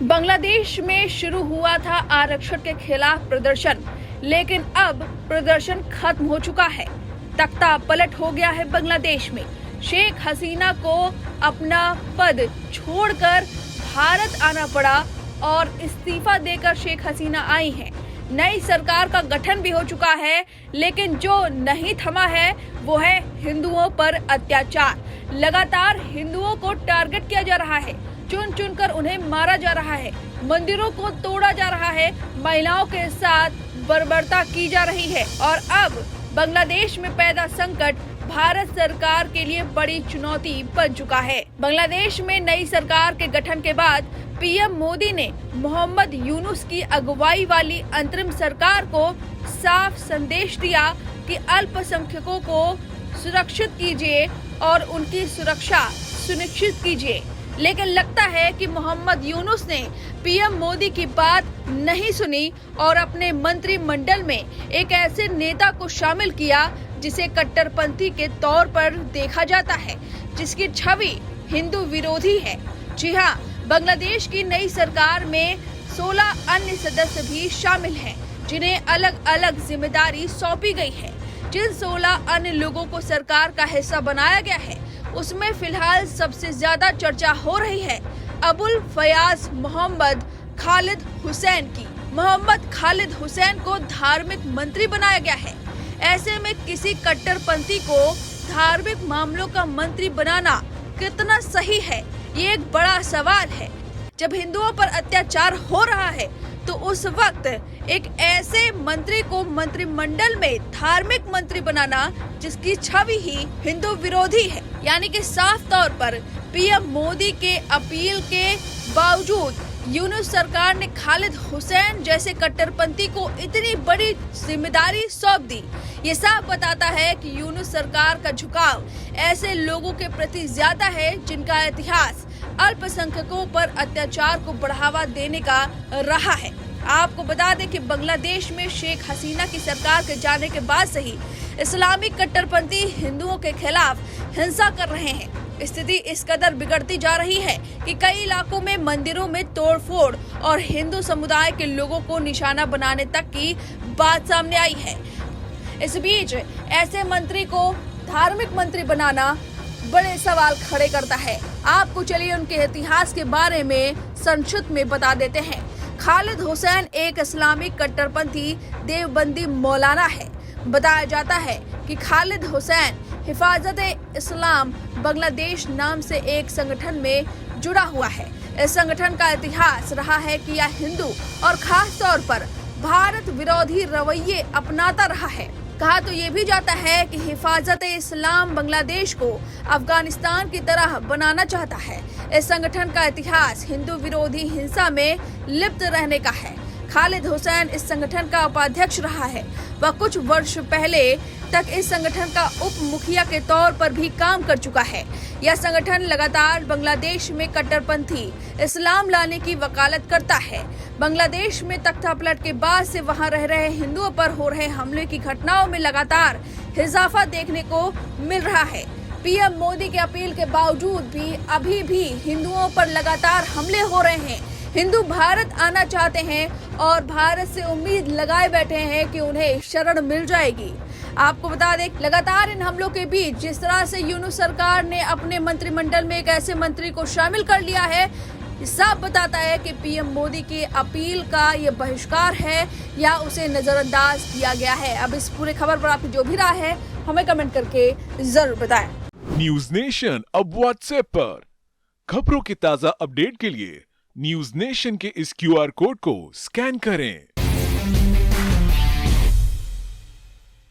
बांग्लादेश में शुरू हुआ था आरक्षण के खिलाफ प्रदर्शन, लेकिन अब प्रदर्शन खत्म हो चुका है। तख्ता पलट हो गया है बांग्लादेश में। शेख हसीना को अपना पद छोड़कर भारत आना पड़ा और इस्तीफा देकर शेख हसीना आई हैं। नई सरकार का गठन भी हो चुका है, लेकिन जो नहीं थमा है वो है हिंदुओं पर अत्याचार। लगातार हिंदुओं को टारगेट किया जा रहा है, चुन चुनकर उन्हें मारा जा रहा है, मंदिरों को तोड़ा जा रहा है, महिलाओं के साथ बर्बरता की जा रही है। और अब बांग्लादेश में पैदा संकट भारत सरकार के लिए बड़ी चुनौती बन चुका है। बांग्लादेश में नई सरकार के गठन के बाद पीएम मोदी ने मोहम्मद यूनुस की अगुवाई वाली अंतरिम सरकार को साफ संदेश दिया कि अल्पसंख्यकों को सुरक्षित कीजिए और उनकी सुरक्षा सुनिश्चित कीजिए। लेकिन लगता है कि मोहम्मद यूनुस ने पीएम मोदी की बात नहीं सुनी और अपने मंत्रिमंडल में एक ऐसे नेता को शामिल किया जिसे कट्टरपंथी के तौर पर देखा जाता है, जिसकी छवि हिंदू विरोधी है। जी हाँ, बांग्लादेश की नई सरकार में 16 अन्य सदस्य भी शामिल हैं, जिन्हें अलग अलग जिम्मेदारी सौंपी गई है। जिन 16 अन्य लोगों को सरकार का हिस्सा बनाया गया है, उसमें फिलहाल सबसे ज्यादा चर्चा हो रही है अबुल फयाज मोहम्मद खालिद हुसैन की। मोहम्मद खालिद हुसैन को धार्मिक मंत्री बनाया गया है। ऐसे में किसी कट्टरपंथी को धार्मिक मामलों का मंत्री बनाना कितना सही है, ये एक बड़ा सवाल है। जब हिंदुओं पर अत्याचार हो रहा है तो उस वक्त एक ऐसे मंत्री को मंत्रिमंडल में धार्मिक मंत्री बनाना जिसकी छवि ही हिंदू विरोधी है, यानी कि साफ तौर पर पीएम मोदी के अपील के बावजूद यूनुस सरकार ने खालिद हुसैन जैसे कट्टरपंथी को इतनी बड़ी जिम्मेदारी सौंप दी। ये साफ बताता है कि यूनुस सरकार का झुकाव ऐसे लोगों के प्रति ज्यादा है जिनका इतिहास अल्पसंख्यकों पर अत्याचार को बढ़ावा देने का रहा है। आपको बता दें कि बांग्लादेश में शेख हसीना की सरकार के जाने के बाद से ही इस्लामिक कट्टरपंथी हिंदुओं के खिलाफ हिंसा कर रहे हैं। स्थिति इस कदर बिगड़ती जा रही है कि कई इलाकों में मंदिरों में तोड़फोड़ और हिंदू समुदाय के लोगों को निशाना बनाने तक की बात सामने आई है। इस बीच ऐसे मंत्री को धार्मिक मंत्री बनाना बड़े सवाल खड़े करता है। आपको चलिए उनके इतिहास के बारे में संक्षिप्त में बता देते हैं। खालिद हुसैन एक इस्लामिक कट्टरपंथी देवबंदी मौलाना है। बताया जाता है कि खालिद हुसैन हिफाजत-ए-इस्लाम बांग्लादेश नाम से एक संगठन में जुड़ा हुआ है। इस संगठन का इतिहास रहा है कि यह हिंदू और खास तौर पर भारत विरोधी रवैये अपनाता रहा है। कहा तो ये भी जाता है कि हिफाजत-ए-इस्लाम बांग्लादेश को अफगानिस्तान की तरह बनाना चाहता है। इस संगठन का इतिहास हिंदू विरोधी हिंसा में लिप्त रहने का है। खालिद हुसैन इस संगठन का उपाध्यक्ष रहा है। वह कुछ वर्ष पहले तक इस संगठन का उप मुखिया के तौर पर भी काम कर चुका है। यह संगठन लगातार बांग्लादेश में कट्टरपंथी इस्लाम लाने की वकालत करता है। बांग्लादेश में तख्ता पलट के बाद से वहां रह रहे हिंदुओं पर हो रहे हमले की घटनाओं में लगातार इजाफा देखने को मिल रहा है। पीएम मोदी के अपील के बावजूद भी अभी भी हिंदुओं पर लगातार हमले हो रहे हैं। हिंदू भारत आना चाहते हैं और भारत से उम्मीद लगाए बैठे हैं कि उन्हें शरण मिल जाएगी। आपको बता दें, लगातार इन हमलों के बीच जिस तरह से यूनुस सरकार ने अपने मंत्रिमंडल में एक ऐसे मंत्री को शामिल कर लिया है, साफ बताता है कि पीएम मोदी की अपील का ये बहिष्कार है या उसे नजरअंदाज किया गया है। अब इस पूरे खबर पर आपकी जो भी राय है हमें कमेंट करके जरूर बताएं। न्यूज नेशन अब व्हाट्सएप पर खबरों की ताजा अपडेट के लिए न्यूज नेशन के इस QR कोड को स्कैन करें।